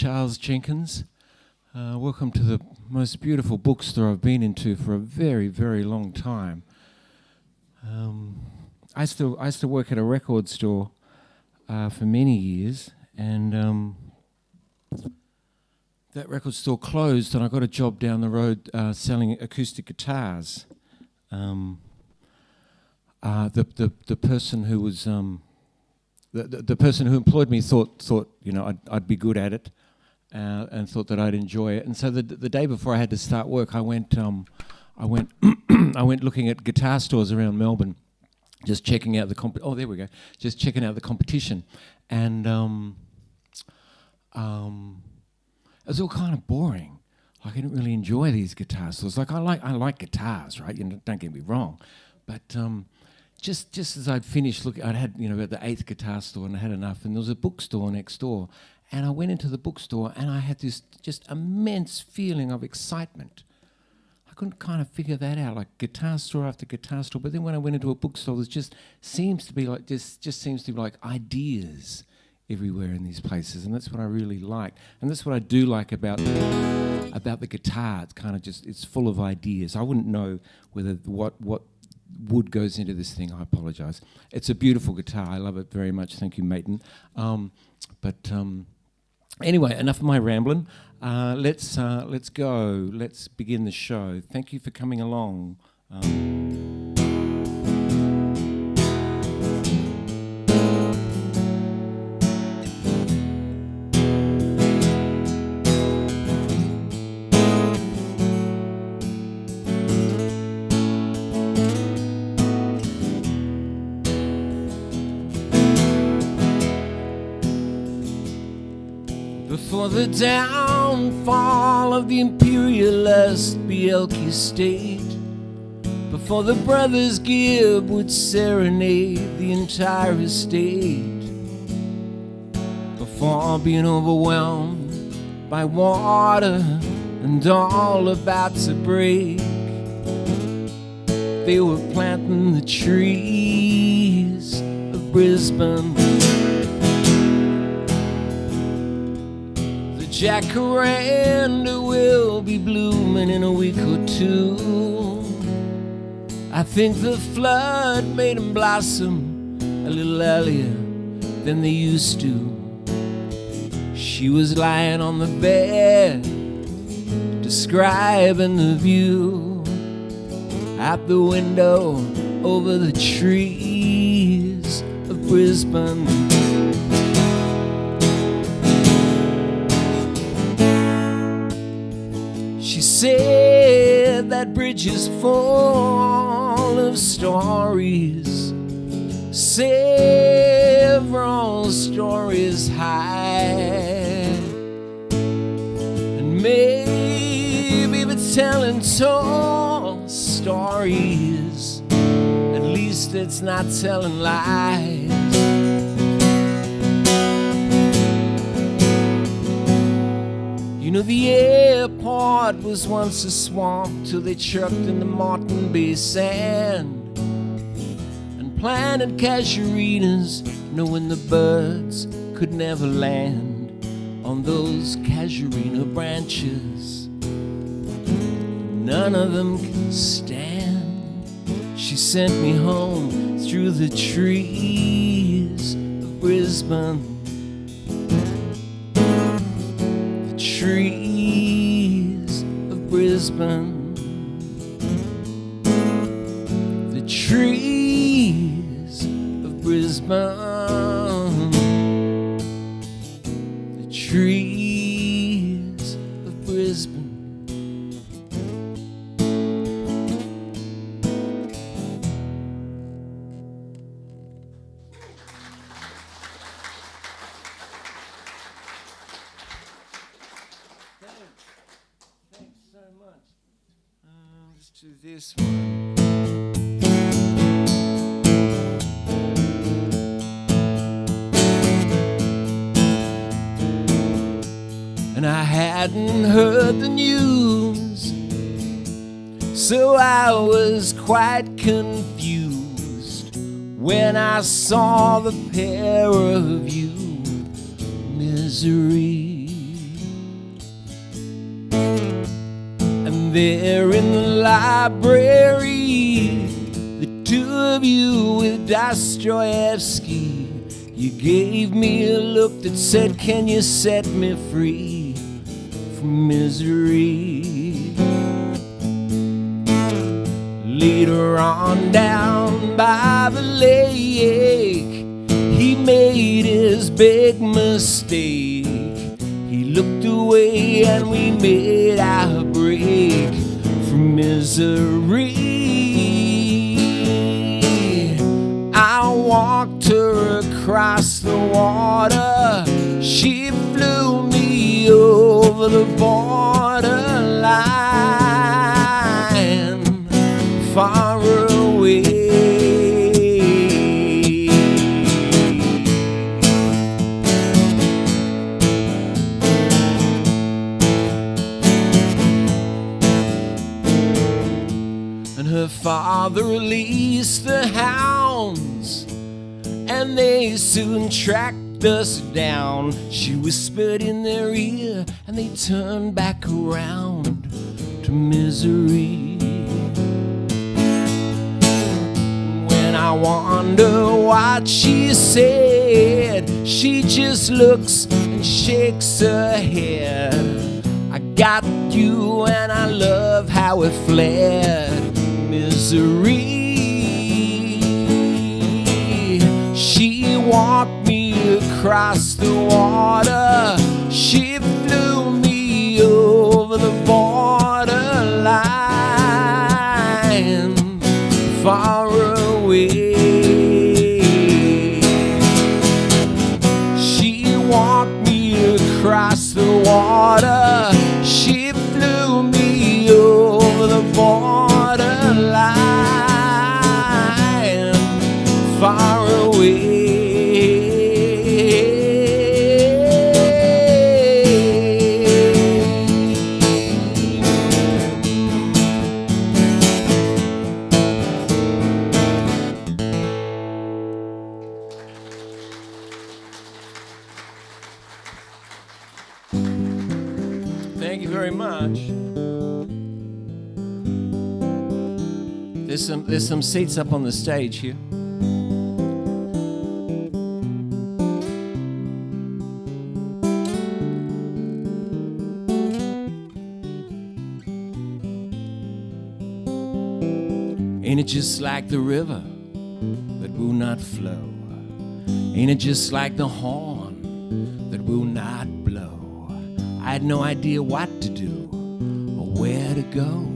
Charles Jenkins. Welcome to the most beautiful bookstore I've been into for a very, very long time. I used to work at a record store for many years, and that record store closed, and I got a job down the road selling acoustic guitars. The person who was the person who employed me thought you know I'd be good at it, and thought that I'd enjoy it. And so the day before I had to start work, I went I went looking at guitar stores around Melbourne, just checking out the just checking out the competition, and it was all kind of boring. Like, I didn't really enjoy these guitar stores. Like, I like guitars, right? You know, don't get me wrong, but just as I'd finished looking, I'd had about the 8th guitar store, and I had enough. And there was a bookstore next door, and I went into the bookstore, and I had this just immense feeling of excitement. I couldn't kind of figure that out, like guitar store after guitar store. But then when I went into a bookstore, there just seems to be like ideas everywhere in these places, and that's what I really like. And that's what I do like about the guitar. It's kind of it's full of ideas. I wouldn't know whether what wood goes into this thing. I apologise. It's a beautiful guitar. I love it very much. Thank you, Maiten. Anyway, enough of my rambling. Let's go. Let's begin the show. Thank you for coming along. Before the downfall of the imperialist Bielke state, before the brothers Gibb would serenade the entire estate, before being overwhelmed by water and all about to break, they were planting the trees of Brisbane. Jacaranda will be blooming in a week or two. I think the flood made them blossom a little earlier than they used to. She was lying on the bed, describing the view out the window over the trees of Brisbane. She said that bridge is full of stories, several stories high, and maybe by telling tall stories, at least it's not telling lies. You know, the airport was once a swamp till they chirped in the Moreton Bay sand and planted casuarinas, knowing the birds could never land on those casuarina branches. None of them can stand. She sent me home through the trees of Brisbane. Trees of Brisbane, the trees of Brisbane, the trees of Brisbane. To this one. And I hadn't heard the news, so I was quite confused when I saw the pair of you. Misery. there in the library, the two of you with Dostoevsky. You gave me a look that said, can you set me free from misery? Later on down by the lake, he made his big mistake. He looked away and we made our break from misery. I walked her across the water. She flew me over the borderline, far away. And her father released the hounds, and they soon tracked us down. She whispered in their ear, and they turned back around to misery. When I wonder what she said, she just looks and shakes her head. I got you and I love how it fled. Misery. She walked me across the water. She flew me over the borderline, far away. She walked me across the water. She flew me over the borderline, far away. Thank you very much. There's some seats up on the stage here. Ain't it just like the river that will not flow? Ain't it just like the horn that will not blow? I had no idea what to do or where to go.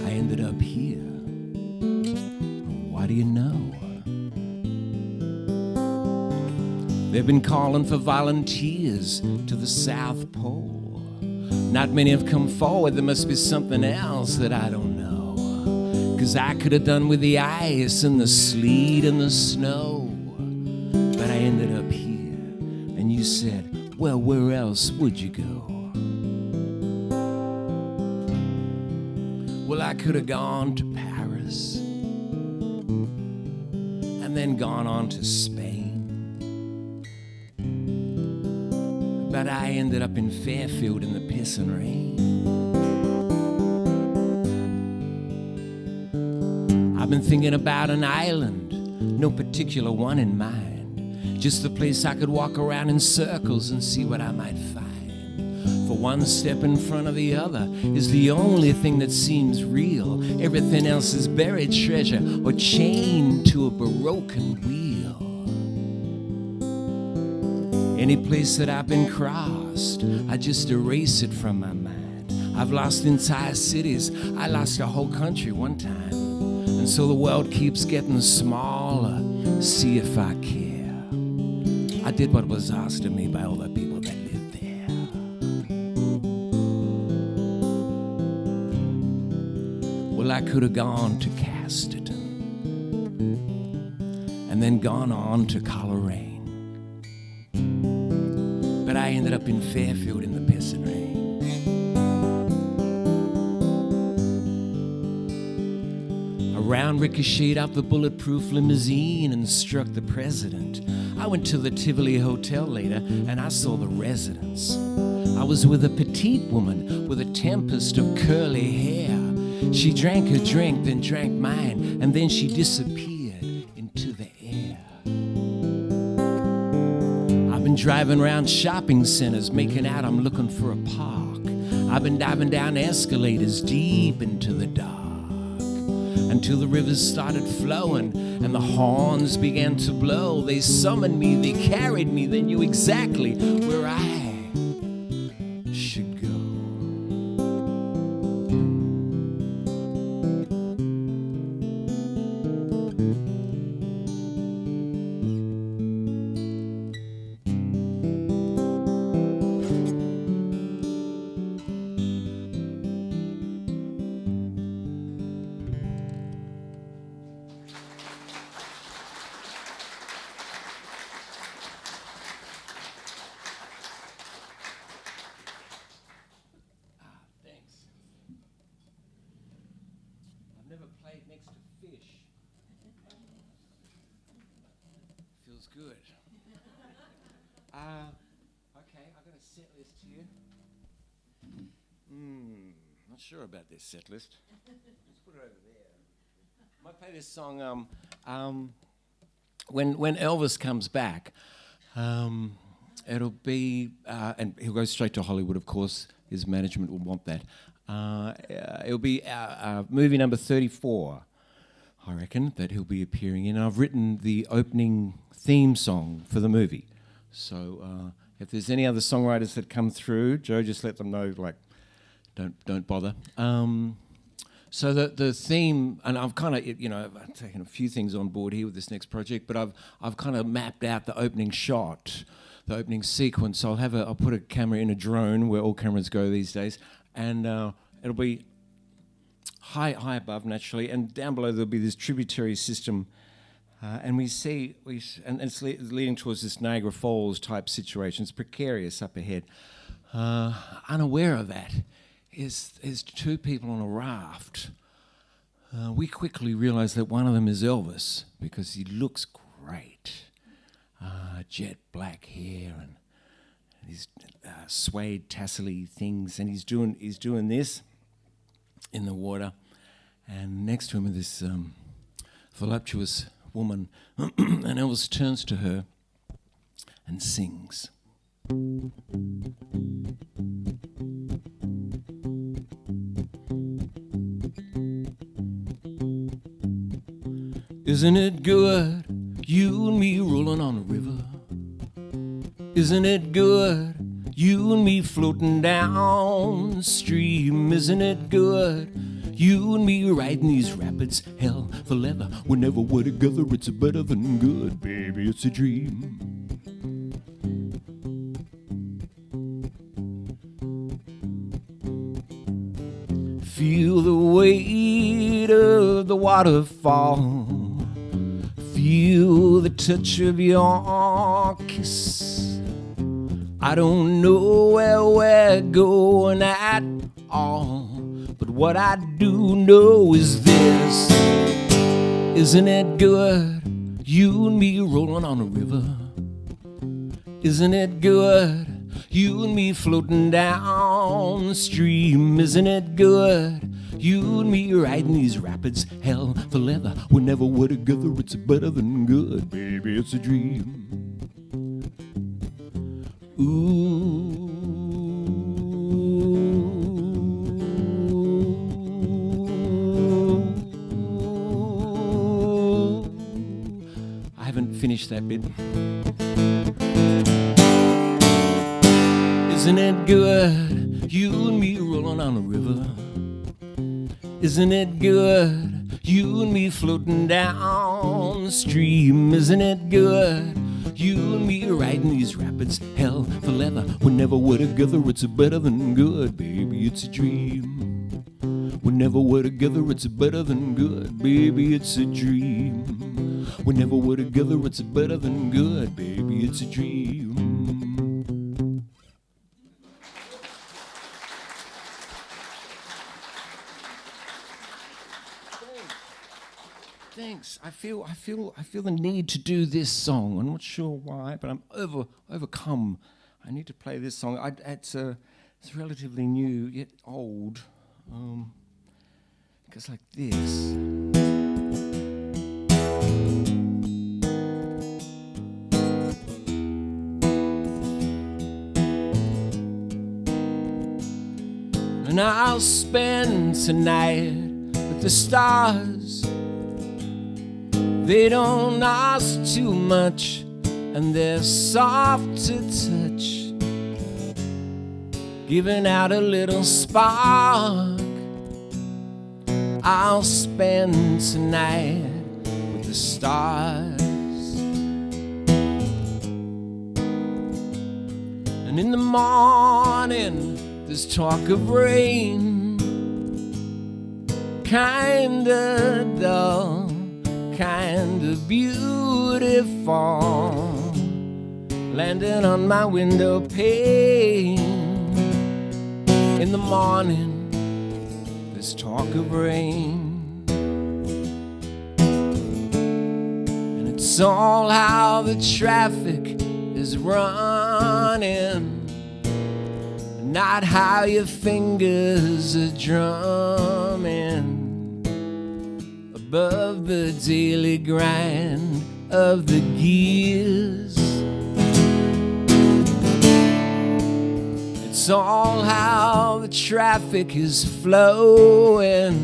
I ended up here. What do you know? They've been calling for volunteers to the South Pole. Not many have come forward. There must be something else that I don't know. 'Cause I could have done with the ice and the sleet and the snow, but I ended up here. And you said, well, where else would you go? Well, I could have gone to Paris and then gone on to Spain, but I ended up in Fairfield in the piss and rain. I've been thinking about an island, no particular one in mind, just the place I could walk around in circles and see what I might find. For one step in front of the other is the only thing that seems real. Everything else is buried treasure or chained to a broken wheel. Any place that I've been crossed, I just erase it from my mind. I've lost entire cities. I lost a whole country one time. And so the world keeps getting smaller. See if I care. I did what was asked of me by all the people that live there. Well, I could have gone to Casterton and then gone on to Coleraine, but I ended up in Fairfield in the piss and rain. Around ricocheted out the bulletproof limousine and struck the president. I went to the Tivoli Hotel later and I saw the residence. I was with a petite woman with a tempest of curly hair. She drank her drink, then drank mine, and then she disappeared into the air. I've been driving around shopping centers, making out I'm looking for a park. I've been diving down escalators deep into the dark, until the rivers started flowing and the horns began to blow. They summoned me, they carried me, they knew exactly where I should go. Next to fish. Feels good. Okay, I've got a set list here. Not sure about this set list. Let's put it over there. I might play this song when Elvis comes back. It'll be, and he'll go straight to Hollywood, of course. His management will want that. It'll be movie number 34, I reckon, that he'll be appearing in. I've written the opening theme song for the movie. So if there's any other songwriters that come through, Joe, just let them know, like, don't bother. So the theme, and I've kind of, I've taken a few things on board here with this next project, but I've kind of mapped out the opening shot, the opening sequence. I'll put a camera in a drone, where all cameras go these days, and it'll be high above naturally, and down below there'll be this tributary system, and and it's leading towards this Niagara Falls type situation. It's precarious up ahead. Unaware of that is two people on a raft. We quickly realise that one of them is Elvis, because he looks great. Jet black hair and these suede tassely things, and he's doing this in the water, and next to him is this voluptuous woman, and Elvis turns to her and sings. Isn't it good, you and me rolling on the river? Isn't it good, you and me floating down the stream? Isn't it good, you and me riding these rapids? Hell for leather, whenever we're together, it's better than good. Baby, it's a dream. Feel the weight of the waterfall. Feel the touch of your kiss. I don't know where we're going at all, but what I do know is this. Isn't it good, you and me rolling on a river? Isn't it good, you and me floating down the stream? Isn't it good, you and me riding these rapids? Hell for leather, whenever we're together, it's better than good. Baby, it's a dream. Ooh. I haven't finished that bit. Isn't it good, you and me rolling on a river? Isn't it good, you and me floating down the stream? Isn't it good, you and me riding these rapids? Hell for leather, whenever we're together, it's better than good. Baby, it's a dream. Whenever we're together, it's better than good. Baby, it's a dream. Whenever we're together, it's better than good. Baby, it's a dream. Thanks. I feel the need to do this song. I'm not sure why, but I'm overcome. I need to play this song. It's relatively new, yet old. It goes like this. And I'll spend tonight with the stars. They don't ask too much, and they're soft to touch, giving out a little spark. I'll spend tonight with the stars. And in the morning there's talk of rain, kinda dull, kinda beautiful, landing on my window pane. In the morning there's talk of rain, and it's all how the traffic is running, not how your fingers are drumming above the daily grind of the gears. It's all how the traffic is flowing,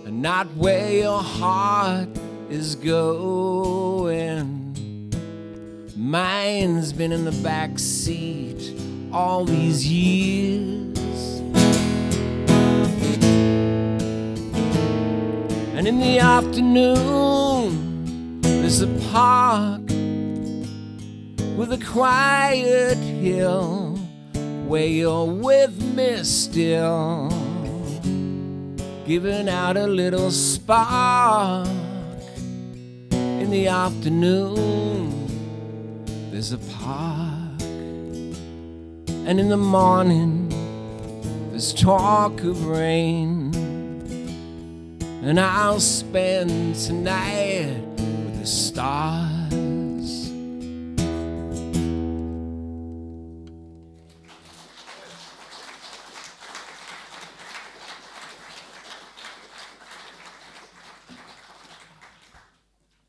and not where your heart is going. Mine's been in the back seat all these years. And in the afternoon there's a park with a quiet hill where you're with me still, giving out a little spark. In the afternoon there's a park, and in the morning there's talk of rain. And I'll spend tonight with the stars.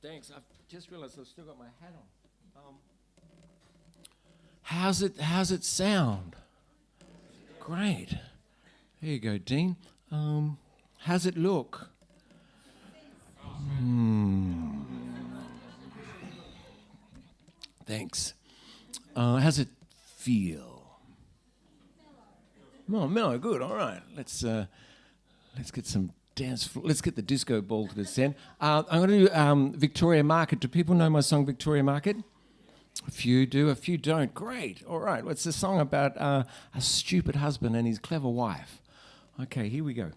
Thanks. I've just realized I've still got my hat on. How's it sound? Great. There you go, Dean. How's it look? Thanks. How's it feel? Oh, mellow. Good. All right. Let's get some dance. Let's get the disco ball to the stand. I'm going to do Victoria Market. Do people know my song Victoria Market? A few do, a few don't. Great. All right. Well, it's a song about a stupid husband and his clever wife. Okay, here we go.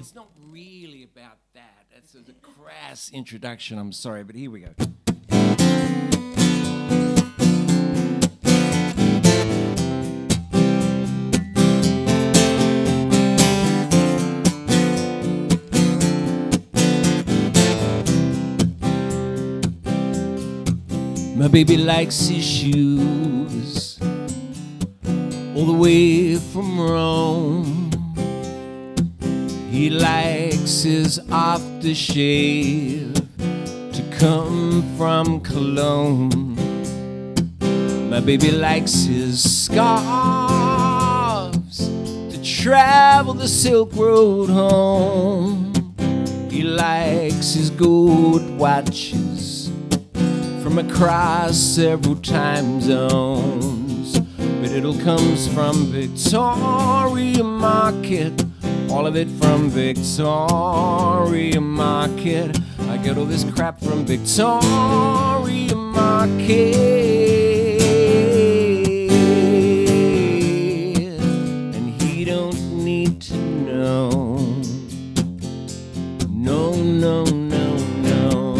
It's not really about that. That's a crass introduction. I'm sorry, but here we go. My baby likes his shoes all the way from Rome. He likes his aftershave to come from Cologne. My baby likes his scarves to travel the Silk Road home. He likes his gold watches from across several time zones, but it all comes from Victoria Market, all of it from Victoria Market. I get all this crap from Victoria Market, and he don't need to know. No, no, no, no.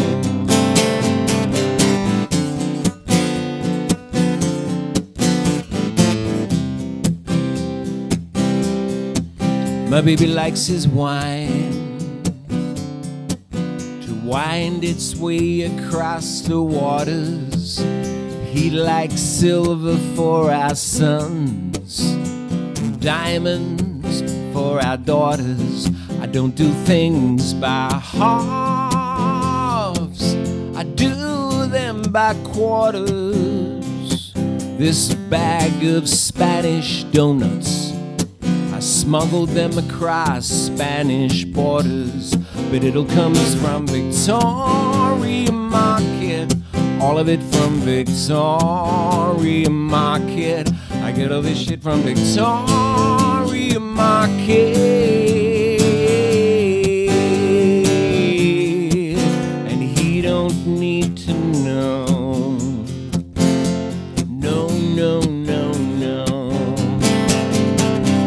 My baby likes his wine to wind its way across the waters. Heat like silver for our sons, and diamonds for our daughters. I don't do things by halves, I do them by quarters. This bag of Spanish donuts, I smuggled them across Spanish borders, but it all comes from Victoria Market, all of it from Victoria Market. I get all this shit from Victoria Market. And he don't need to know. No, no, no, no.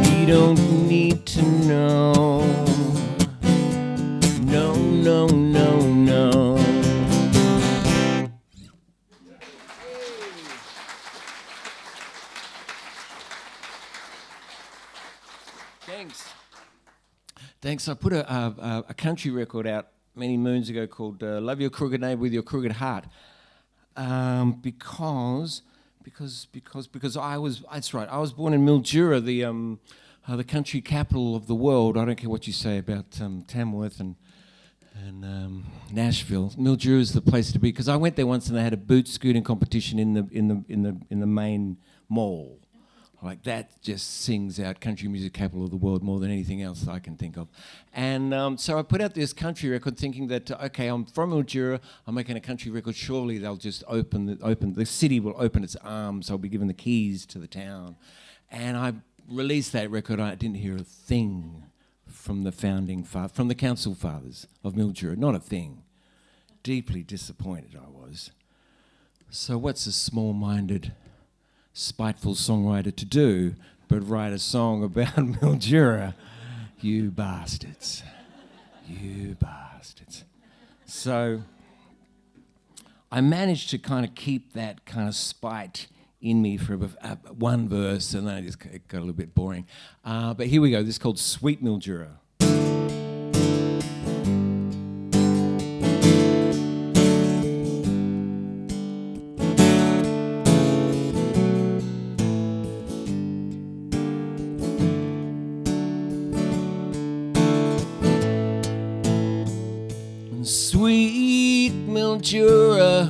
He don't need to know. No, no, no, no. Thanks. I put a country record out many moons ago called "Love Your Crooked Neighbor with Your Crooked Heart," because I was. That's right. I was born in Mildura, the country capital of the world. I don't care what you say about Tamworth and Nashville. Mildura is the place to be, because I went there once and they had a boot scooting competition in the main mall. Like, that just sings out country music capital of the world more than anything else I can think of. And so I put out this country record thinking that, okay, I'm from Mildura, I'm making a country record, surely they'll just the city will open its arms, I'll be given the keys to the town. And I released that record, I didn't hear a thing from the from the council fathers of Mildura, not a thing. Deeply disappointed I was. So what's a small-minded, spiteful songwriter to do but write a song about Mildura? You bastards. You bastards. So I managed to kind of keep that kind of spite in me for one verse, and then it got a little bit boring. But here we go. This is called Sweet Mildura. Sweet Mildura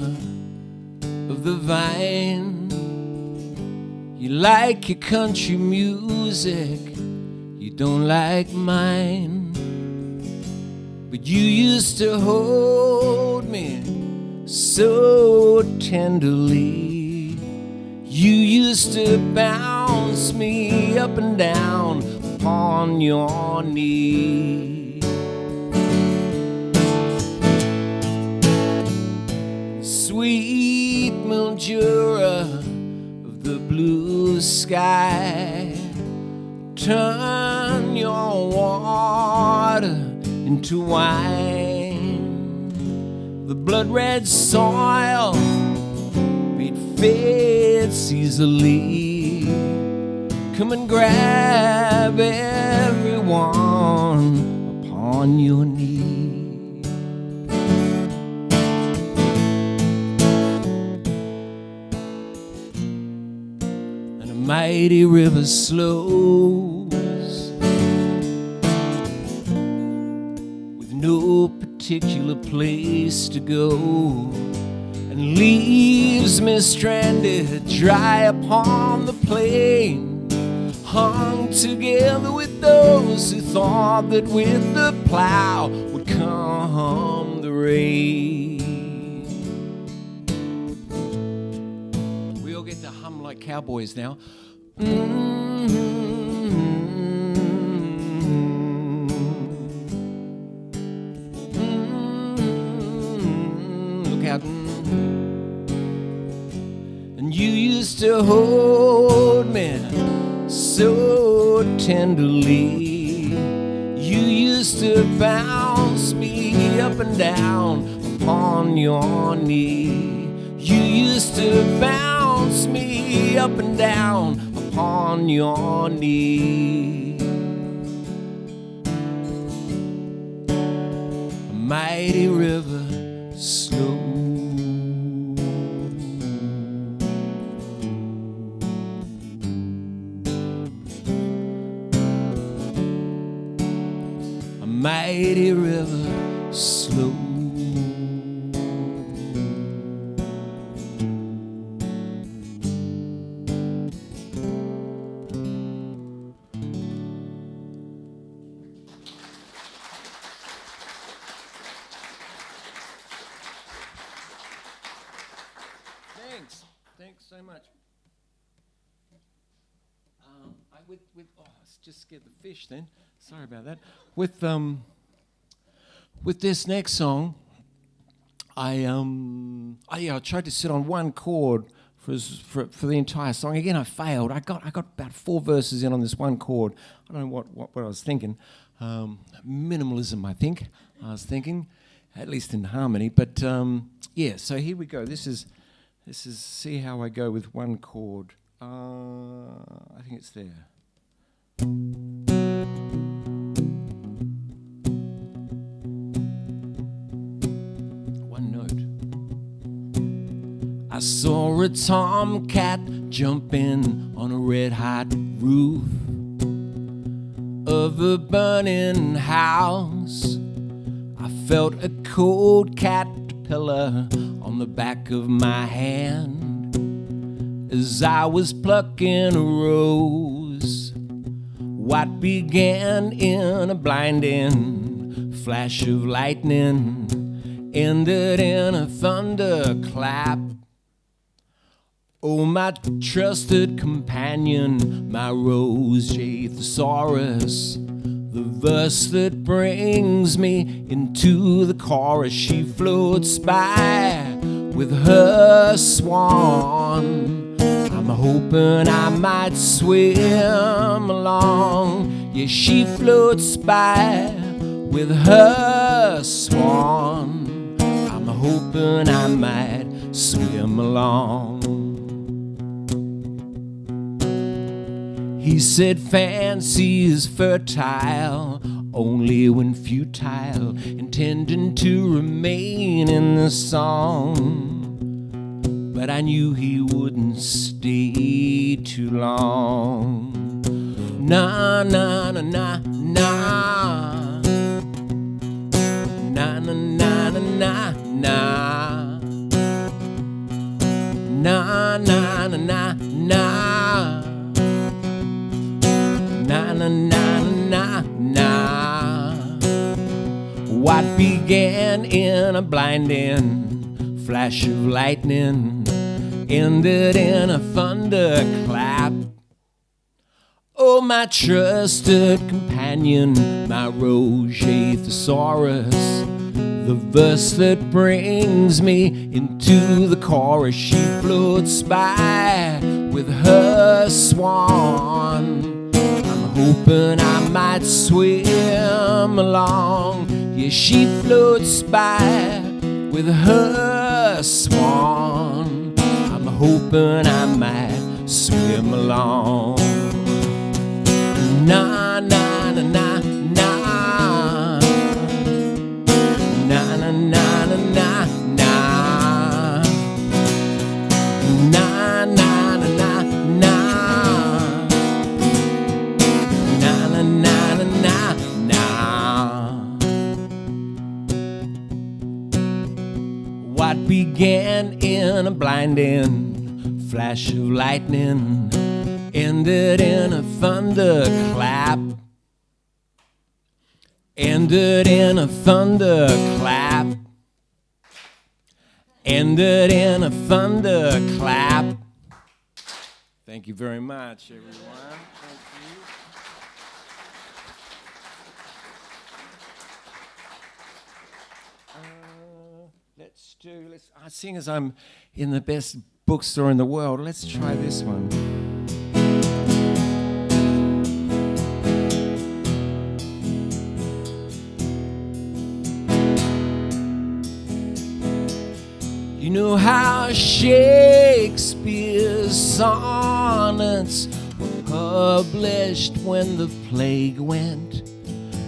of the vine, you like your country music, you don't like mine. But you used to hold me so tenderly, you used to bounce me up and down upon your knee. Sweet Mildura of the blue sky, turn your water into wine. The blood-red soil made fades easily. Come and grab everyone upon your knee. Mighty river slows with no particular place to go, and leaves me stranded dry upon the plain, hung together with those who thought that with the plow would come the rain. We all get to hum like cowboys now. Look out. And you used to hold me so tenderly, you used to bounce me up and down upon your knee. You used to bounce me up and down upon your knee. mighty river slow. A mighty river slow. Thanks so much. It's just scared the fish then. Sorry about that. With this next song, I tried to sit on one chord for the entire song. Again, I failed. I got about 4 verses in on this one chord. I don't know what I was thinking. Minimalism, I think. I was thinking, at least in harmony. But yeah. So here we go. This is see how I go with one chord. I think it's there. One note. I saw a tomcat jumping on a red-hot roof of a burning house. I felt a cold caterpillar on the back of my hand as I was plucking a rose. What began in a blinding flash of lightning ended in a thunderclap. Oh, my trusted companion, my rose, J. Thesaurus, the verse that brings me into the chorus. She floats by with her swan. I'm hoping I might swim along. Yeah, she floats by with her swan. I'm hoping I might swim along. He said fancy is fertile only when futile, intending to remain in the song. But I knew he wouldn't stay too long. Na na na na na na na na na na na na na na na. Na na na na na. What began in a blinding flash of lightning ended in a thunderclap. Oh, my trusted companion, my rose, J. Thesaurus, the verse that brings me into the chorus. She floats by with her swan. Hoping I might swim along. Yeah, she floats by with her swan. I'm hoping I might swim along. Na na na na na na na na na na na na na na na. What began in a blinding flash of lightning ended in a thunderclap. Ended in a thunderclap. Ended in a thunderclap. Thank you very much, everyone. Thank you. I sing as I'm in the best bookstore in the world. Let's try this one. You know how Shakespeare's sonnets were published when the plague went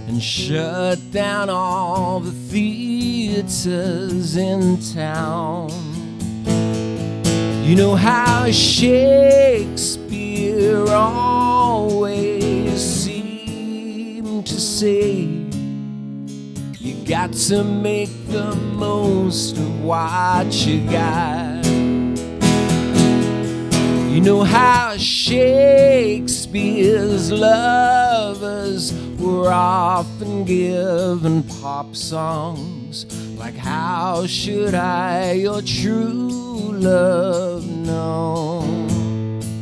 and shut down all the theaters in town. You know how Shakespeare always seemed to say, you got to make the most of what you got. You know how Shakespeare's lovers were often given pop songs like How Should I Your True Love Know?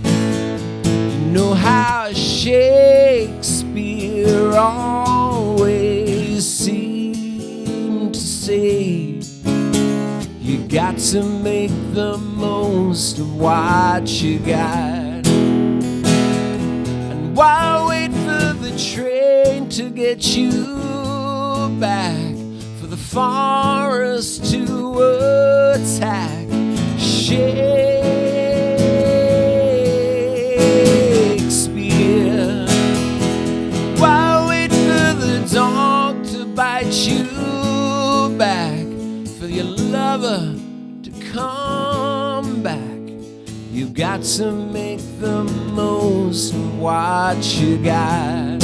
You know how Shakespeare always seemed to say, you got to make the most of what you got. And while wait for the train to get you back, for the forest to attack Shakespeare, while wait for the dog to bite you back, for your lover to come back, you've got to make the most of what you got.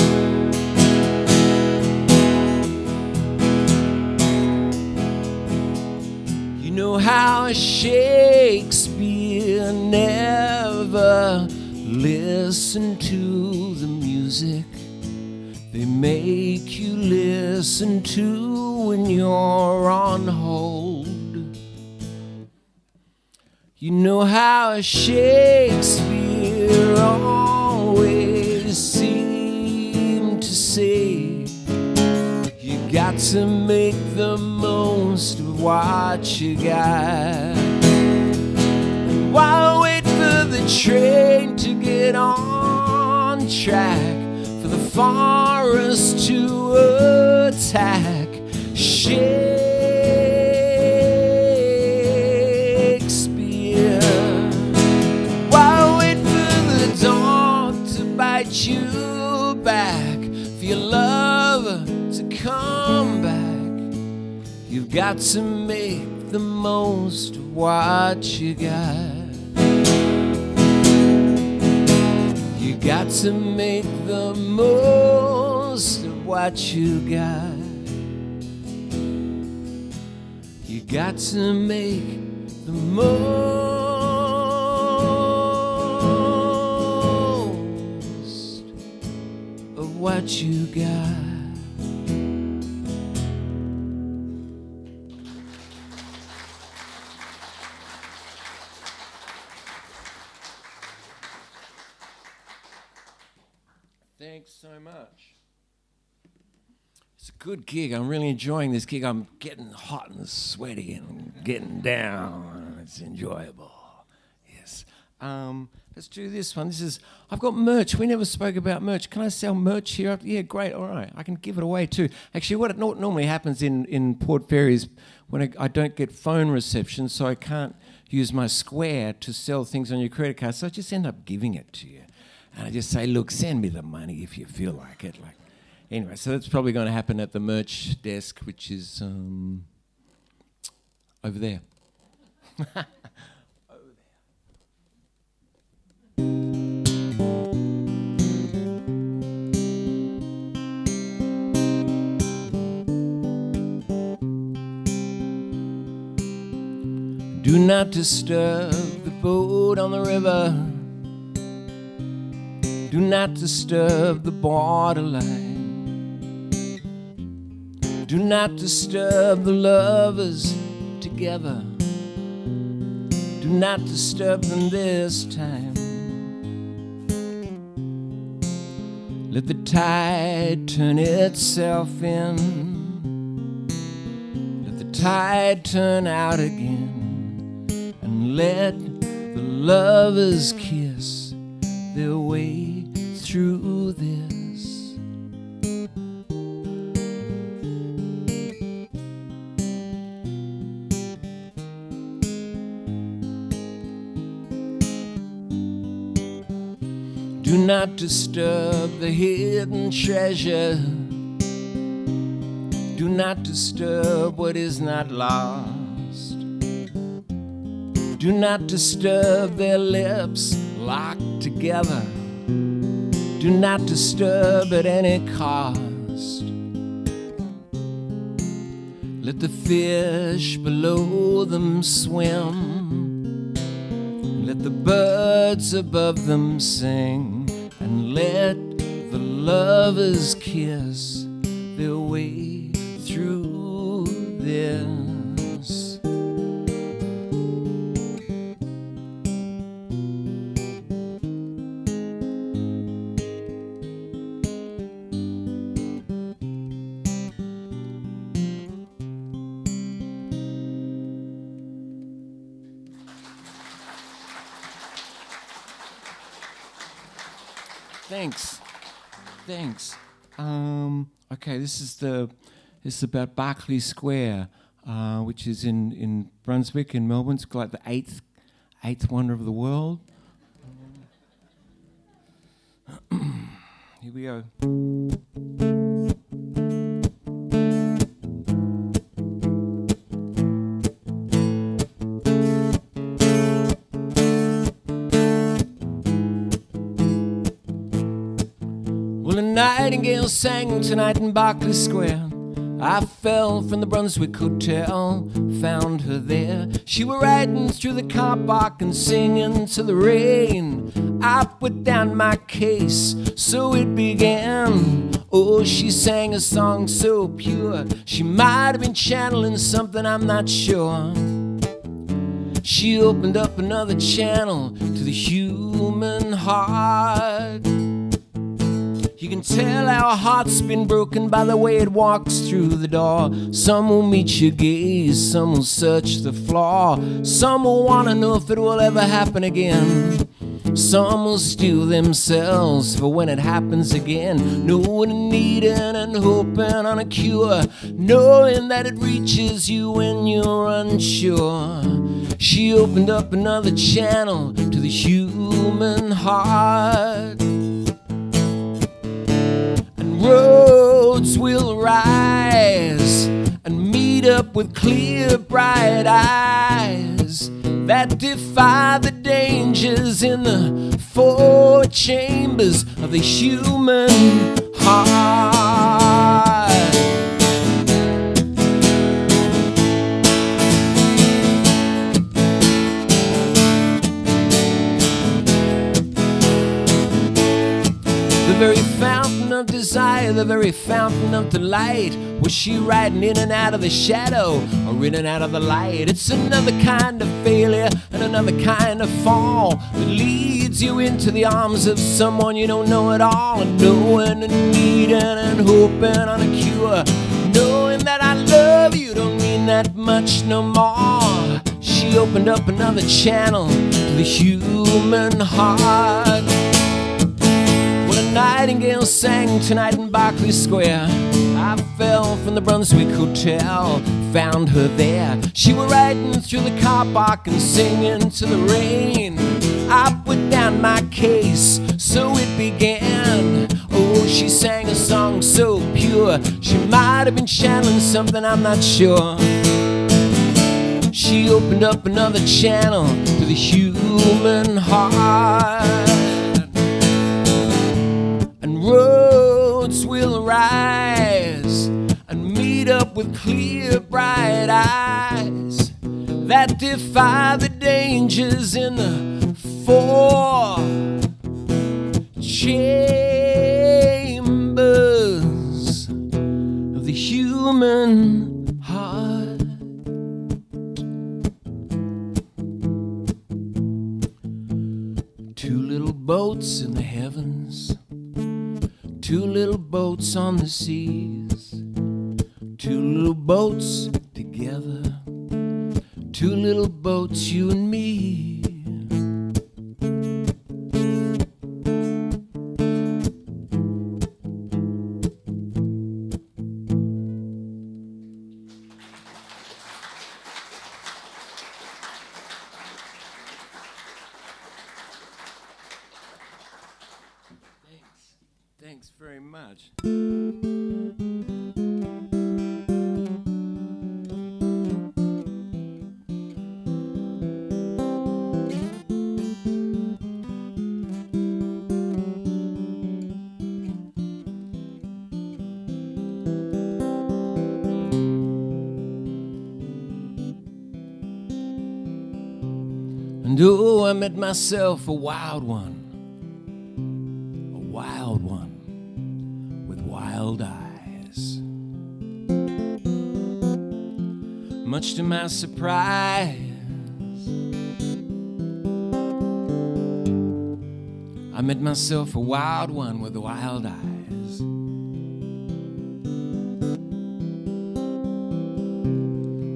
You know how Shakespeare never listened to the music they make you listen to when you're on hold. You know how Shakespeare always seemed to say, you got to make the most of what you got. And while wait for the train to get on track, for the forest to attack Shakespeare, while wait for the dawn to bite you back, for your lover to come back, you've got to make the most of what you got. You got to make the most of what you got. You got to make the most of what you got. Thanks so much. It's a good gig. I'm really enjoying this gig. I'm getting hot and sweaty and getting down. It's enjoyable. Yes. Let's do this one. I've got merch. We never spoke about merch. Can I sell merch here? Yeah, great. All right. I can give it away too. Actually, what normally happens in Port Fairy is when I don't get phone reception, so I can't use my Square to sell things on your credit card, so I just end up giving it to you. And I just say, look, send me the money if you feel like it. Anyway, so that's probably going to happen at the merch desk, which is over there. Over there. Do not disturb the boat on the river. Do not disturb the borderline. Do not disturb the lovers together. Do not disturb them this time. Let the tide turn itself in. Let the tide turn out again. And let the lovers kiss their way through this. Do not disturb the hidden treasure Do not disturb what is not lost. Do not disturb their lips locked together. Do not disturb at any cost. Let the fish below them swim. Let the birds above them sing. And let the lovers kiss their way through this. Thanks. Okay, this is about Berkeley Square, which is in Brunswick in Melbourne. It's like the eighth wonder of the world. Here we go. Well, a nightingale sang tonight in Berkeley Square. I fell from the Brunswick Hotel, found her there. She were riding through the car park and singing to the rain. I put down my case, so it began. Oh, she sang a song so pure. She might have been channeling something, I'm not sure. She opened up another channel to the human heart. You can tell our heart's been broken by the way it walks through the door. Some will meet your gaze, some will search the flaw. Some will want to know if it will ever happen again. Some will steal themselves for when it happens again. Knowing and needing and hoping on a cure, knowing that it reaches you when you're unsure. She opened up another channel to the human heart. Roads will rise and meet up with clear, bright eyes that defy the dangers in the four chambers of the human heart. The very fountain of desire, the very fountain of delight. Was she riding in and out of the shadow or in and out of the light? It's another kind of failure and another kind of fall that leads you into the arms of someone you don't know at all. And knowing and needing and hoping on a cure, knowing that I love you don't mean that much no more. She opened up another channel to the human heart. A nightingale sang tonight in Berkeley Square. I fell from the Brunswick Hotel, found her there. She were riding through the car park and singing to the rain. I put down my case, so it began. Oh, she sang a song so pure. She might have been channeling something, I'm not sure. She opened up another channel to the human heart. Roads will rise and meet up with clear, bright eyes that defy the dangers in the four chambers of the human heart. Two little boats in the heavens, two little boats on the seas, two little boats together, two little boats, you and me. Thanks very much. And oh, I met myself a wild one with wild eyes. Much to my surprise, I met myself a wild one with wild eyes.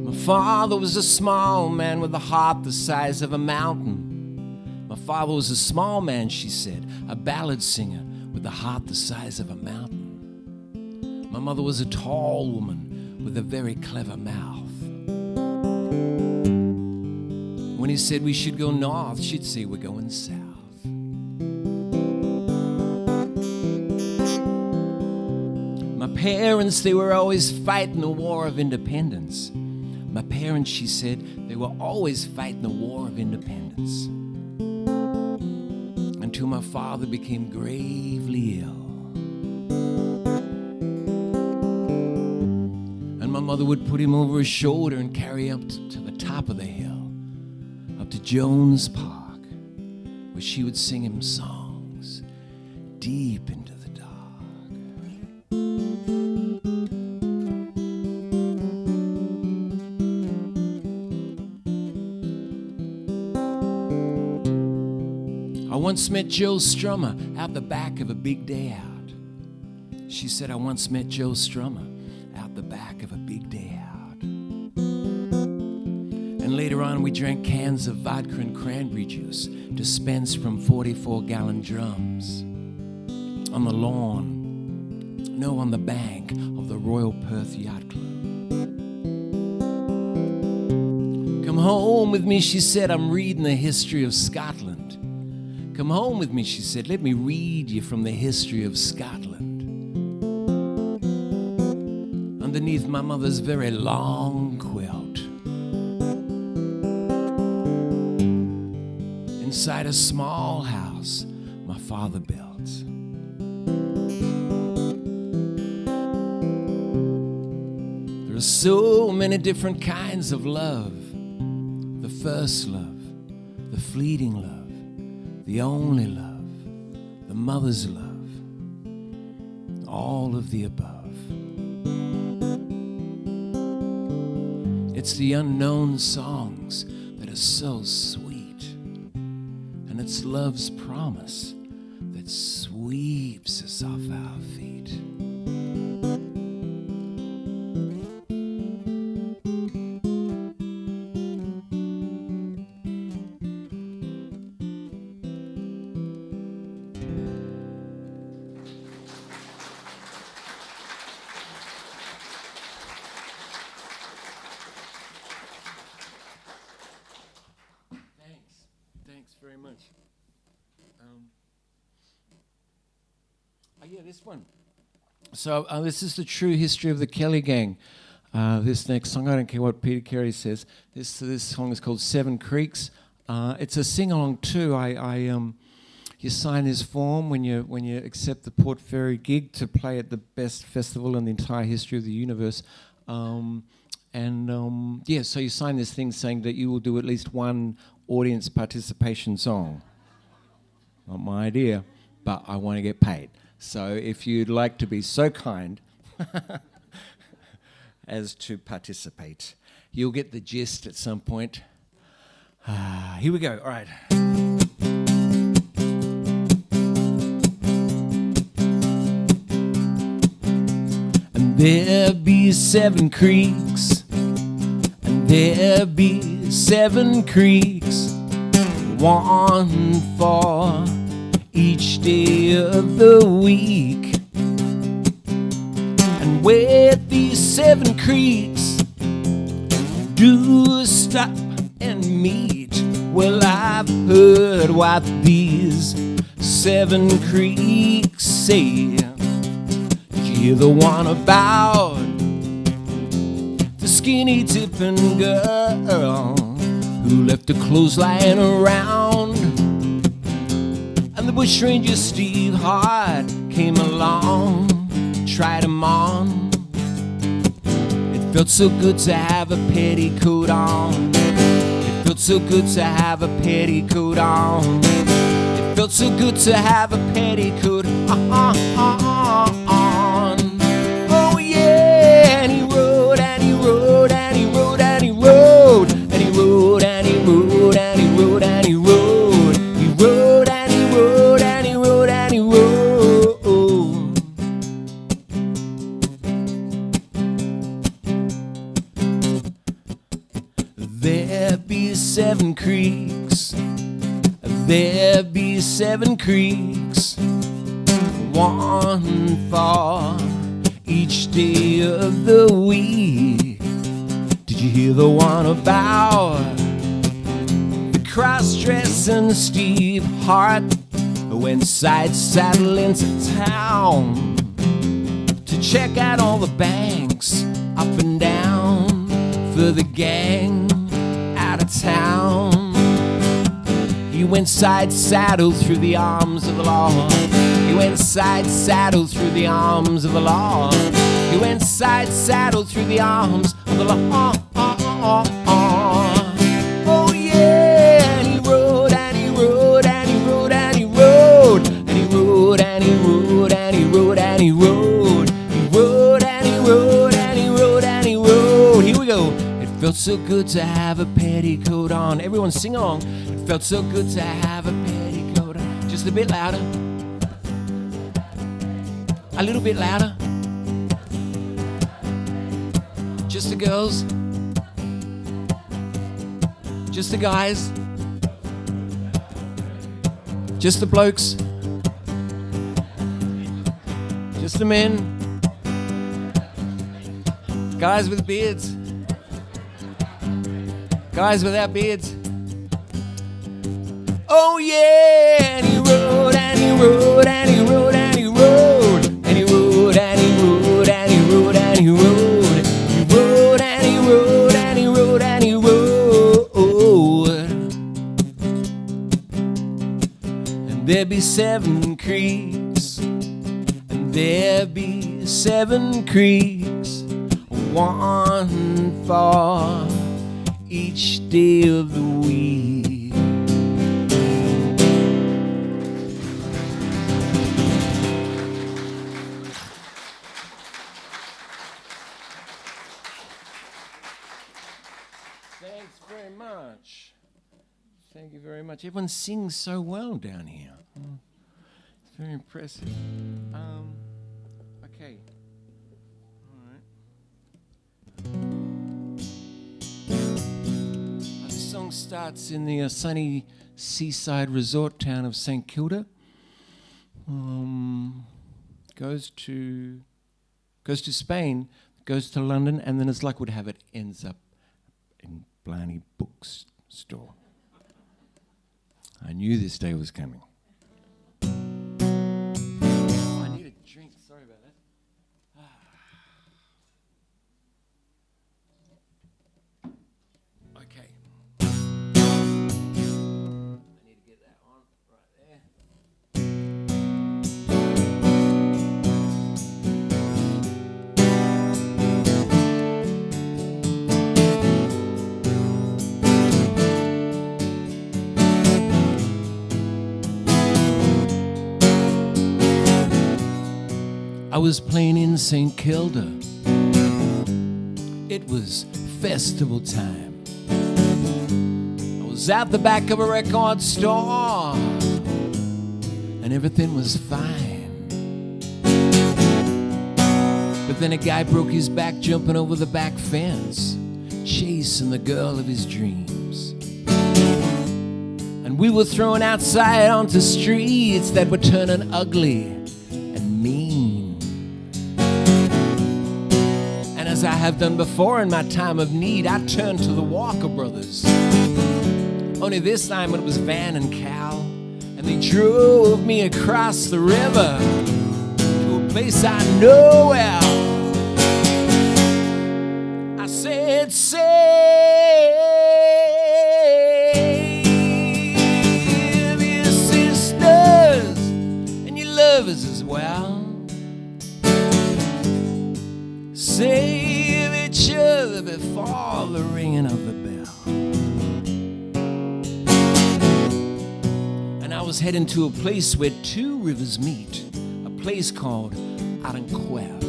My father was a small man with a heart the size of a mountain. My father was a small man, she said, a ballad singer with a heart the size of a mountain. My mother was a tall woman with a very clever mouth. When he said we should go north, she'd say we're going south. My parents, they were always fighting the war of independence. My parents, she said, they were always fighting the war of independence. Until my father became gravely ill. And my mother would put him over her shoulder and carry him to the top of the hill, up to Jones Park, where she would sing him songs deep into the dark. I once met Joe Strummer out the back of a big day out. She said, I once met Joe Strummer out the back of a big day out. And later on we drank cans of vodka and cranberry juice dispensed from 44-gallon drums on the lawn, no, on the bank of the Royal Perth Yacht Club. Come home with me, she said, I'm reading the history of Scotland. Come home with me, she said, let me read you from the history of Scotland. Underneath my mother's very long quilt, inside a small house my father built. There are so many different kinds of love. The first love, the fleeting love, the only love, the mother's love, all of the above. It's the unknown songs that are so sweet, and it's love's promise that sweeps us off our feet. Thanks very much. Oh yeah, this one. So this is the true history of the Kelly Gang. This next song, I don't care what Peter Carey says. This song is called Seven Creeks. It's a sing-along too. You sign this form when you accept the Port Fairy gig to play at the best festival in the entire history of the universe. So you sign this thing saying that you will do at least one audience participation song. Not my idea, but I want to get paid. So if you'd like to be so kind as to participate, you'll get the gist at some point. Here we go. All right. And there be seven creeks, and there be seven creeks, one for each day of the week. And where these seven creeks do stop and meet, well, I've heard what these seven creeks say. Did you hear the one about the skinny tipping girl who left her clothes lying around? And the bushranger Steve Hart came along, tried him on. It felt so good to have a petticoat on. It felt so good to have a petticoat on. It felt so good to have a petticoat on. Oh yeah, and he rode, and he rode, and he rode, and he rode, and he rode, and he rode, and he rode, and he rode, he rode, and he rode, and he rode, and he rode. There be 7 creeks, there be 7 creeks, one for each day of the week. Did you hear the one about the cross-dressing Steve Hart who went side-saddle into town to check out all the banks up and down for the gang out of town? He went side-saddle through the arms of the law. He went side-saddle through the arms of the law. He went side-saddle through the arms of the law. Oh yeah, and he rode, and he rode, and he rode, and he rode, and he rode, and he rode, and he rode, and he rode, he rode, and he rode, and he rode, and he rode. Here we go. It felt so good to have a petticoat on. Everyone sing along. It felt so good to have a petticoat on. Just a bit louder. A little bit louder. Just the girls. Just the guys. Just the blokes. Just the men. Guys with beards. Guys without beards. Oh yeah, and he rode, and he rode, and he rode, and he rode, and he rode, and he rode, and he rode, and he rode, he rode, and he rode, and he rode, and he rode. And there be 7 creeks, and there be 7 creeks, one for each day of the week. Thanks very much. Thank you very much. Everyone sings so well down here. It's very impressive. Okay. All right. This song starts in the sunny seaside resort town of St. Kilda. Goes to Spain, goes to London, and then as luck would have it, ends up in Blarney bookstore. I knew this day was coming. I need a drink. Sorry about that. Okay. I need to get that on right there. I was playing in St. Kilda. It was festival time. I was at the back of a record store, and everything was fine. But then a guy broke his back jumping over the back fence, chasing the girl of his dreams. And we were thrown outside onto streets that were turning ugly and mean. And as I have done before in my time of need, I turned to the Walker Brothers. Only this time when it was Van and Cal, and they drove me across the river to a place I know well. I said, save your sisters and your lovers as well. Save each other before the ringing of the bell. was heading to a place where two rivers meet, a place called Aranquef.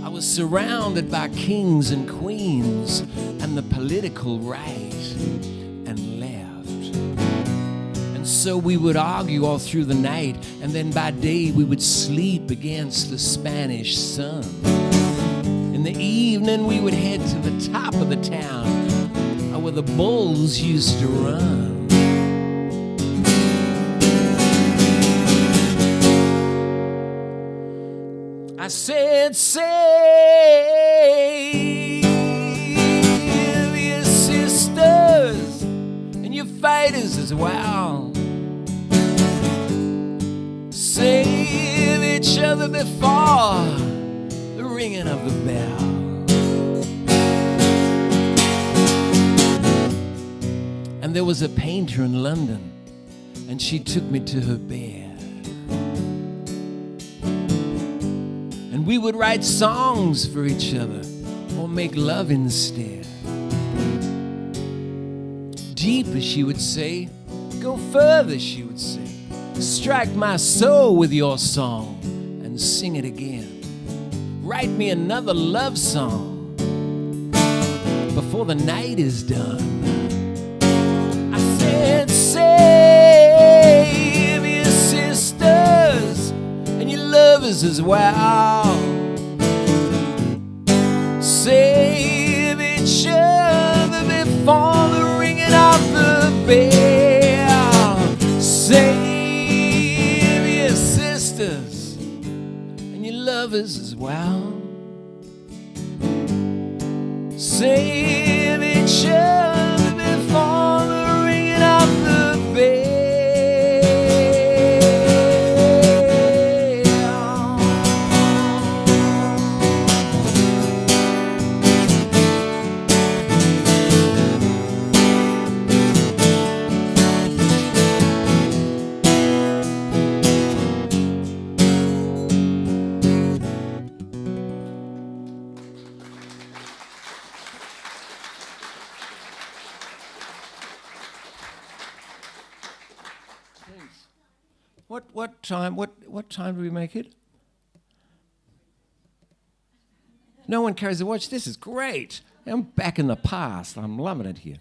I was surrounded by kings and queens and the political right and left. And so we would argue all through the night, and then by day we would sleep against the Spanish sun. In the evening we would head to the top of the town where the bulls used to run. I said, save your sisters and your fighters as well. Save each other before the ringing of the bell. And there was a painter in London, and she took me to her bed. And we would write songs for each other, or make love instead. Deeper, she would say, go further, she would say. Strike my soul with your song and sing it again. Write me another love song before the night is done. I said, save your sisters and your lovers as well. Save each other before the ringing of the bell. Save your sisters and your lovers as well. Save each other before the ringing of the bell. What time do we make it? No one carries a watch. This is great. I'm back in the past. I'm loving it here.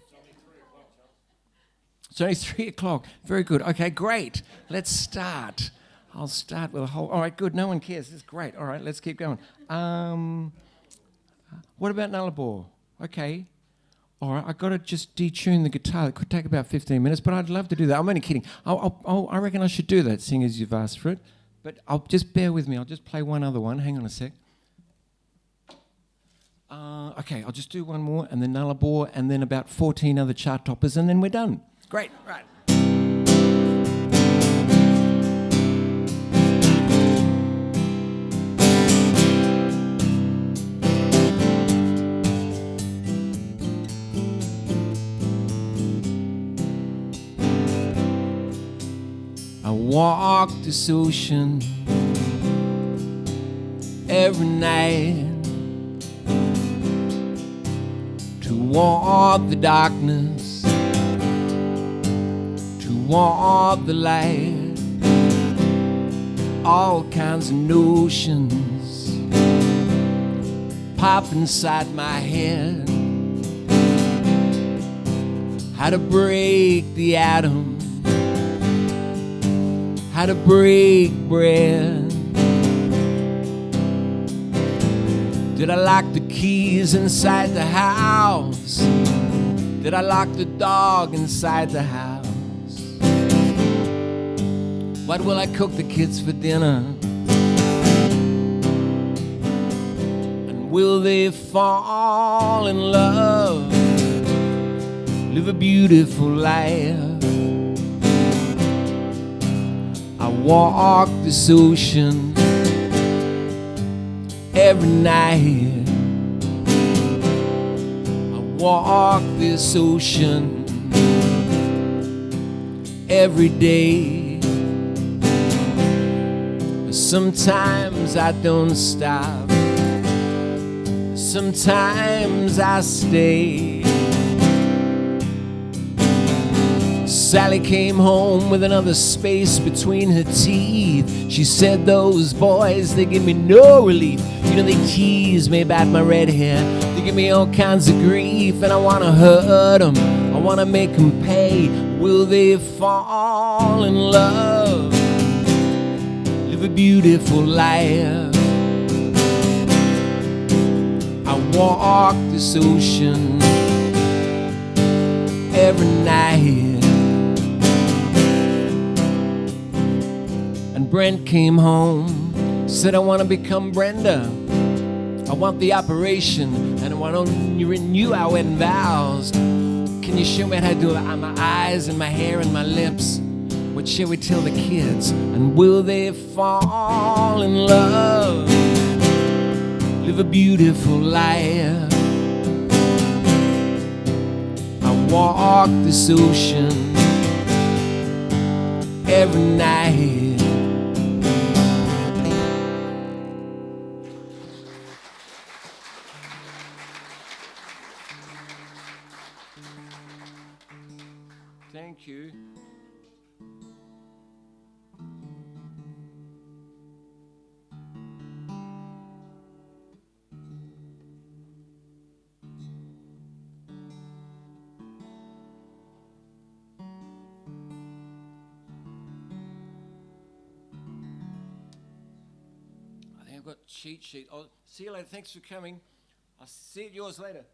It's only 3 o'clock. Very good. Okay, great. Let's start. I'll start with a whole... All right, good. No one cares. This is great. All right, let's keep going. What about Nullarbor? Okay. All right, I've got to just detune the guitar. It could take about 15 minutes, but I'd love to do that. I'm only kidding. I reckon I should do that, seeing as you've asked for it. But I'll just bear with me. I'll just play one other one. Hang on a sec. Okay, I'll just do one more, and then Nullarbor, and then about 14 other chart toppers, and then we're done. Great, right. I walk this ocean every night toward the darkness, toward the light. All kinds of notions pop inside my head. How to break the atom, how to break bread. Did I lock the keys inside the house? Did I lock the dog inside the house? What will I cook the kids for dinner? And will they fall in love? Live a beautiful life. I walk this ocean every night. I walk this ocean every day. Sometimes I don't stop, sometimes I stay. Sally came home with another space between her teeth. She said, those boys, they give me no relief. You know, they tease me about my red hair. They give me all kinds of grief, and I want to hurt them. I want to make them pay. Will they fall in love? Live a beautiful life. I walk this ocean every night. And Brent came home, said, I want to become Brenda. I want the operation, and I want to renew our wedding vows. Can you show me how to do it on my eyes and my hair and my lips? What shall we tell the kids? And will they fall in love? Live a beautiful life. I walk this ocean every night. Thank you. I think I've got cheat sheet. Oh, see you later. Thanks for coming. I'll see you yours later.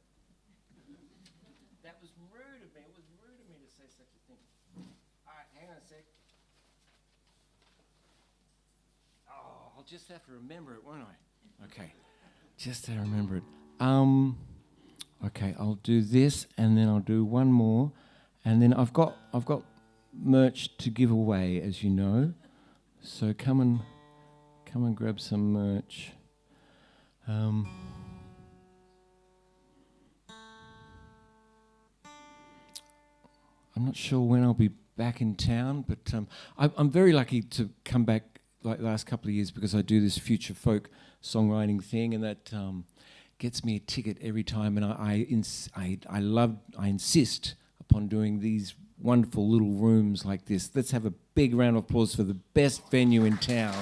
That was rude of me. It was rude of me to say such a thing. All right, hang on a sec. Oh, I'll just have to remember it, won't I? Okay, just have to remember it. Okay, I'll do this, and then I'll do one more, and then I've got merch to give away, as you know. So come and grab some merch. I'm not sure when I'll be back in town, but I'm very lucky to come back like the last couple of years because I do this future folk songwriting thing, and that gets me a ticket every time. And I insist upon doing these wonderful little rooms like this. Let's have a big round of applause for the best venue in town.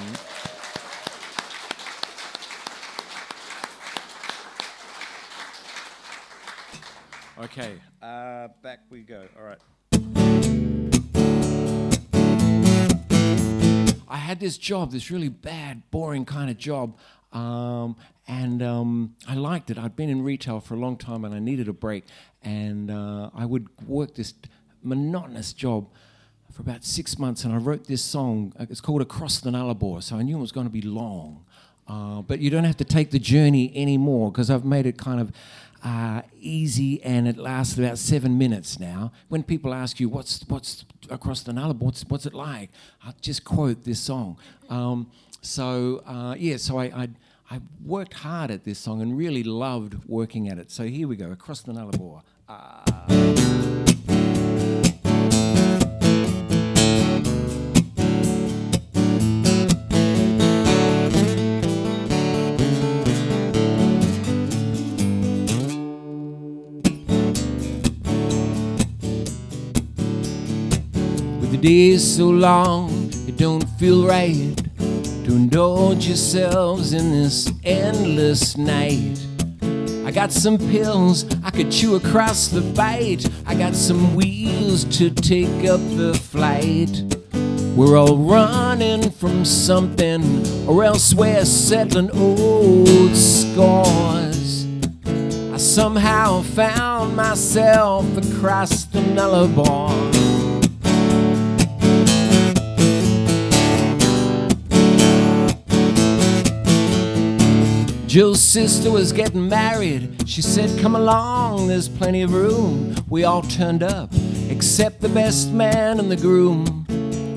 Okay, back we go. All right. I had this job, this really bad, boring kind of job, and I liked it. I'd been in retail for a long time, and I needed a break. And I would work this monotonous job for about 6 months, and I wrote this song. It's called Across the Nullarbor, so I knew it was going to be long. But you don't have to take the journey anymore because I've made it kind of easy, and it lasts about 7 minutes now. When people ask you what's across the Nullarbor, what's it like, I'll just quote this song. So I worked hard at this song and really loved working at it. So here we go, Across the Nullarbor. The day's so long, it don't feel right to indulge yourselves in this endless night. I got some pills I could chew across the bite. I got some wheels to take up the flight. We're all running from something, or else we're settling old scores. I somehow found myself across the Nullarbor. Joe's sister was getting married. She said, come along, there's plenty of room. We all turned up, except the best man and the groom.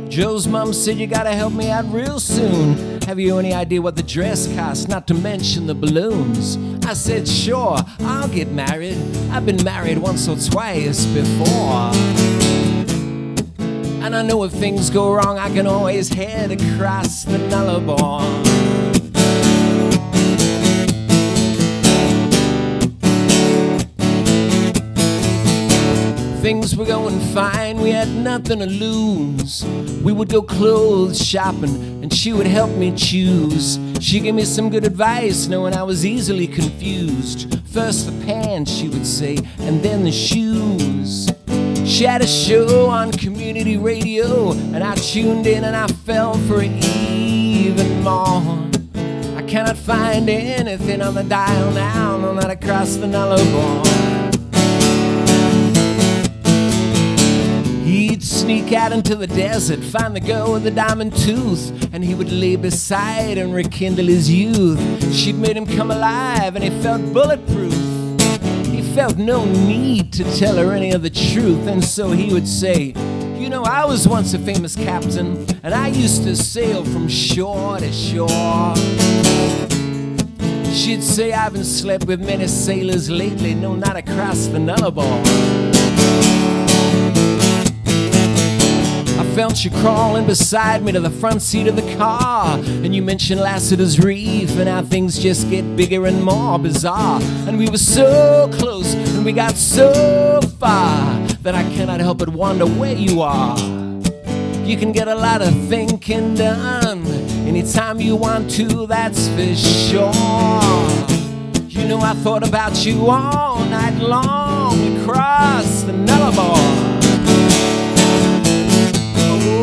Joe's mom said, you gotta help me out real soon. Have you any idea what the dress costs, not to mention the balloons? I said, sure, I'll get married. I've been married once or twice before. And I know if things go wrong, I can always head across the Nullarbor. Things were going fine, we had nothing to lose. We would go clothes shopping and she would help me choose. She gave me some good advice, knowing I was easily confused. First the pants, she would say, and then the shoes. She had a show on community radio, and I tuned in and I fell for it even more. I cannot find anything on the dial now, no, not across the Nullarbor. He'd sneak out into the desert, find the girl with the diamond tooth, and he would lay beside and rekindle his youth. She'd made him come alive and he felt bulletproof. He felt no need to tell her any of the truth, and so he would say, you know, I was once a famous captain, and I used to sail from shore to shore. She'd say, I haven't slept with many sailors lately, no, not across the Nullarbor. I felt you crawling beside me to the front seat of the car, and you mentioned Lassiter's Reef and how things just get bigger and more bizarre. And we were so close and we got so far that I cannot help but wonder where you are. You can get a lot of thinking done anytime you want to, that's for sure. You know, I thought about you all night long across the Nullarbor.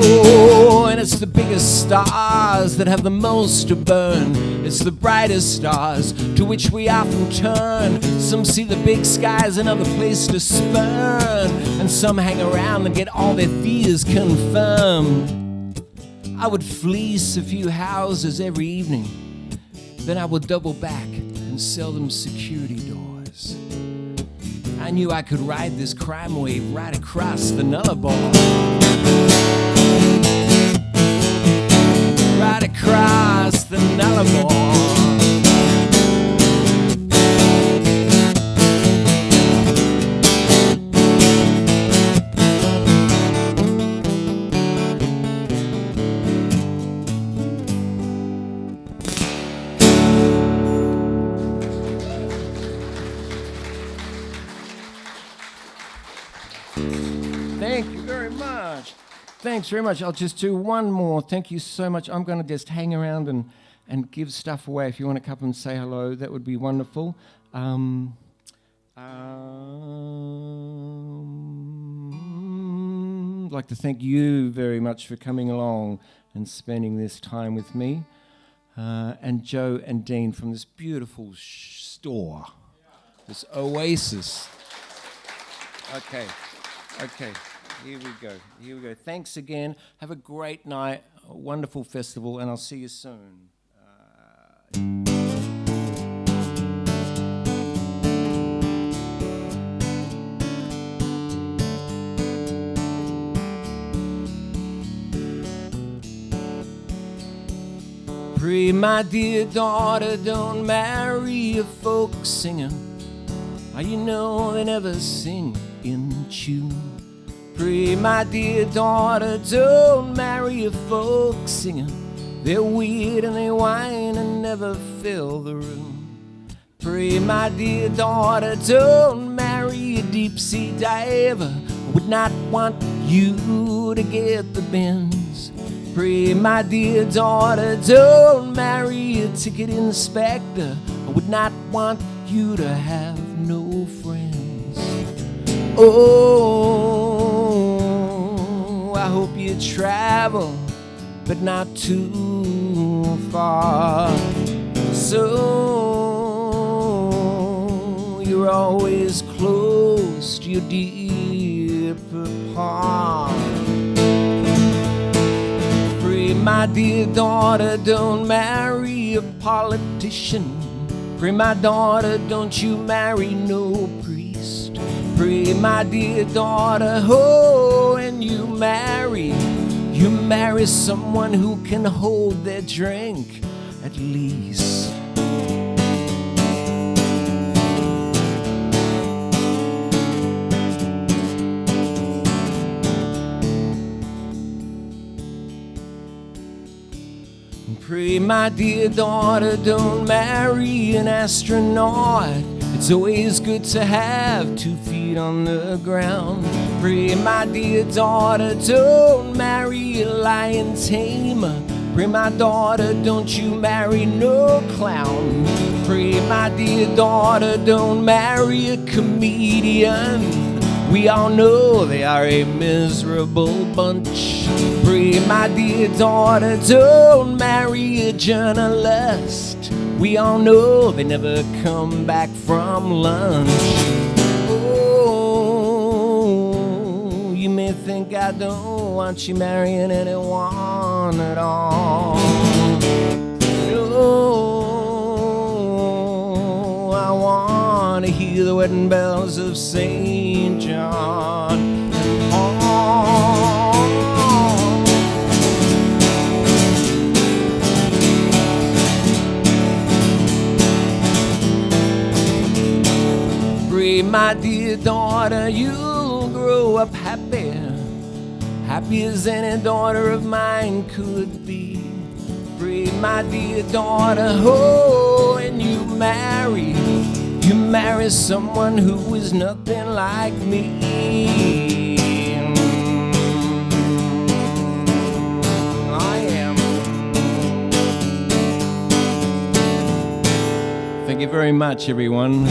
Oh, and it's the biggest stars that have the most to burn. It's the brightest stars to which we often turn. Some see the big sky as another place to spurn, and some hang around and get all their fears confirmed. I would fleece a few houses every evening, then I would double back and sell them security doors. I knew I could ride this crime wave right across the Nullarbor. Right across the Nullarbor. Thank you very much. Thanks very much. I'll just do one more. Thank you so much. I'm going to just hang around and give stuff away. If you want to come and say hello, that would be wonderful. I'd like to thank you very much for coming along and spending this time with me. And Joe and Dean from this beautiful store, this oasis. Okay. Here we go. Thanks again. Have a great night, a wonderful festival, and I'll see you soon. Pray, my dear daughter, don't marry a folk singer. You know they never sing in tune. Pray, my dear daughter, don't marry a folk singer. They're weird and they whine and never fill the room. Pray, my dear daughter, don't marry a deep-sea diver. I would not want you to get the bends. Pray, my dear daughter, don't marry a ticket inspector. I would not want you to have no friends. Oh, I hope you travel, but not too far. So you're always close to your deeper part. Pray, my dear daughter, don't marry a politician. Pray, my daughter, don't you marry no priest. Pray, my dear daughter, oh, and you marry someone who can hold their drink at least. Pray, my dear daughter, don't marry an astronaut. It's always good to have 2 feet on the ground. Pray, my dear daughter, don't marry a lion tamer. Pray, my daughter, don't you marry no clown. Pray, my dear daughter, don't marry a comedian. We all know they are a miserable bunch. Pray, my dear daughter, don't marry a journalist. We all know they never come back from lunch. Oh, you may think I don't want you marrying anyone at all. No, I want to hear the wedding bells of St. John. Pray, my dear daughter, you'll grow up happy, happy as any daughter of mine could be. Pray, my dear daughter, oh, and you marry someone who is nothing like me. I am. Thank you very much, everyone.